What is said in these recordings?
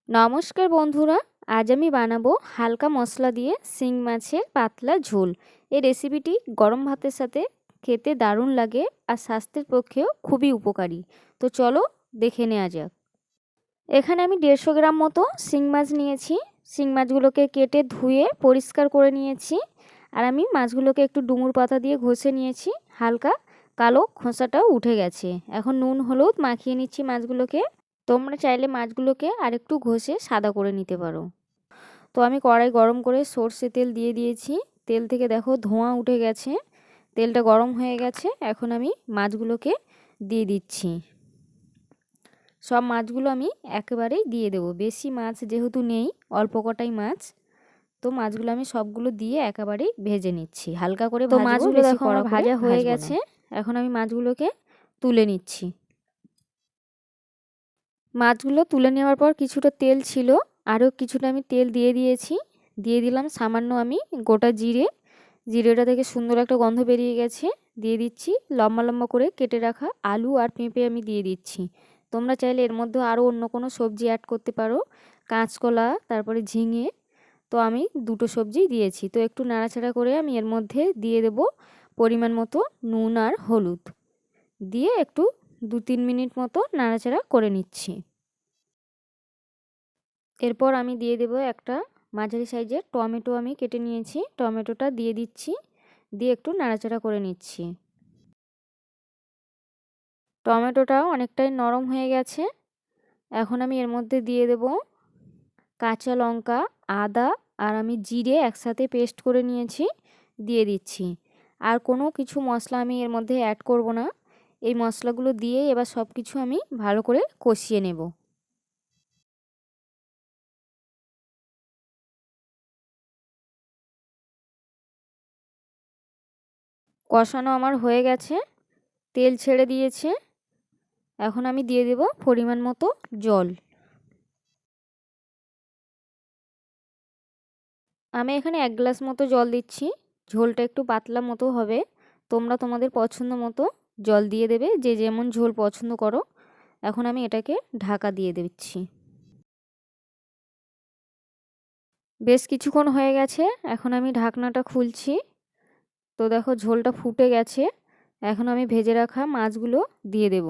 নমস্কার বন্ধুরা, আজ আমি বানাবো হালকা মশলা দিয়ে শিং মাছের পাতলা ঝোল। এই রেসিপিটি গরম ভাতের সাথে খেতে দারুণ লাগে আর স্বাস্থ্যের পক্ষেও খুবই উপকারী। তো চলো দেখে নেওয়া যাক। এখানে আমি 150 গ্রাম মতো শিং মাছ নিয়েছি। শিং মাছগুলোকে কেটে ধুয়ে পরিষ্কার করে নিয়েছি। আর আমি মাছগুলোকে একটু ডুমুর পাতা দিয়ে ঘষে নিয়েছি, হালকা কালো খোসাটাও উঠে গেছে। এখন নুন হলুদ মাখিয়ে নিচ্ছি মাছগুলোকে। তোমরা চাইলে মাছগুলোকে আরেকটু ঘষে সাদা করে নিতে পারো। তো আমি কড়াই গরম করে সর্ষে তেল দিয়ে দিয়েছি। তেল থেকে দেখো ধোঁয়া উঠে গেছে, তেলটা গরম হয়ে গেছে। এখন আমি মাছগুলোকে দিয়ে দিচ্ছি। সব মাছগুলো আমি একেবারেই দিয়ে দেবো, বেশি মাছ যেহেতু নেই, অল্প কটাই মাছ। তো মাছগুলো আমি সবগুলো দিয়ে একেবারেই ভেজে নিচ্ছি, হালকা করে ভাজবো। তো মাছগুলো দেখো আমার ভাজা হয়ে গেছে। এখন আমি মাছগুলোকে তুলে নিচ্ছি। মাছগুলো তুলে নেওয়ার পর কিছুটা তেল ছিল, আরও কিছুটা আমি তেল দিয়ে দিয়েছি। দিয়ে দিলাম সামান্য আমি গোটা জিরে। জিরেটা থেকে সুন্দর একটা গন্ধ বেরিয়ে গেছে। দিয়ে দিচ্ছি লম্বা লম্বা করে কেটে রাখা আলু আর পেঁপে আমি দিয়ে দিচ্ছি। তোমরা চাইলে এর মধ্যে আরও অন্য কোনো সবজি অ্যাড করতে পারো, কাঁচকলা, তারপরে ঝিঙে। তো আমি দুটো সবজি দিয়েছি। তো একটু নাড়াচাড়া করে আমি এর মধ্যে দিয়ে দেব পরিমাণ মতো নুন আর হলুদ। দিয়ে একটু 2-3 মিনিট মতো নাড়াচাড়া করে নিচ্ছি। এরপর আমি দিয়ে দেব একটা মাঝারি সাইজের টমেটো, আমি কেটে নিয়েছি। টমেটোটা দিয়ে দিচ্ছি, দিয়ে একটু নাড়াচাড়া করে নিচ্ছি। টমেটোটাও অনেকটাই নরম হয়ে গেছে। এখন আমি এর মধ্যে দিয়ে দেব কাঁচা লঙ্কা, আদা আর আমি জিরে একসাথে পেস্ট করে নিয়েছি, দিয়ে দিচ্ছি। আর কোনো কিছু মশলা আমি এর মধ্যে অ্যাড করব না। এই মশলাগুলো দিয়ে এবার সব কিছু আমি ভালো করে কষিয়ে নেব। কষানো আমার হয়ে গেছে, তেল ছেড়ে দিয়েছে। এখন আমি দিয়ে দেব পরিমাণ মতো জল। আমি এখানে 1 গ্লাস মতো জল দিচ্ছি। ঝোলটা একটু পাতলা মতো হবে। তোমরা তোমাদের পছন্দ মতো জল দিয়ে দেবে, যে যেমন ঝোল পছন্দ করো। এখন আমি এটাকে ঢাকা দিয়ে দিচ্ছি। বেশ কিছুক্ষণ হয়ে গেছে, এখন আমি ঢাকনাটা খুলছি। তো দেখো ঝোলটা ফুটে গেছে। এখন আমি ভেজে রাখা মাছগুলো দিয়ে দেব।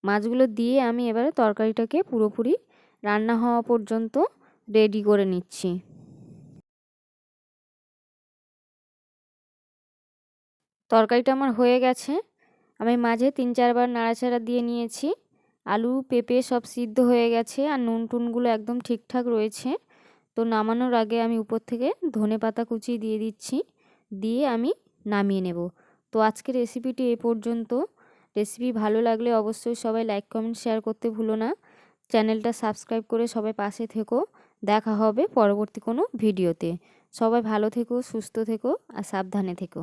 মাছগুলো দিয়ে আমি এবারে তরকারিটাকে পুরোপুরি রান্না হওয়া পর্যন্ত রেডি করে নিচ্ছি। তরকারিটা আমার হয়ে গেছে। আমি মাঝে 3-4 বার নাড়াচাড়া দিয়ে নিয়েছি। আলু পেঁপে সব সিদ্ধ হয়ে গেছে আর নুন টুনগুলো একদম ঠিকঠাক রয়েছে। তো নামানোর আগে আমি উপর থেকে ধনেপাতা কুচি দিয়ে দিচ্ছি, দিয়ে আমি নামিয়ে নেব। তো আজকের রেসিপিটি এ পর্যন্ত। রেসিপি ভালো লাগলে অবশ্যই সবাই লাইক কমেন্ট শেয়ার করতে ভুলো না। চ্যানেলটা সাবস্ক্রাইব করে সবাই পাশে থেকো। দেখা হবে পরবর্তী কোনো ভিডিওতে। সবাই ভালো থেকো, সুস্থ থেকো আর সাবধানে থেকো।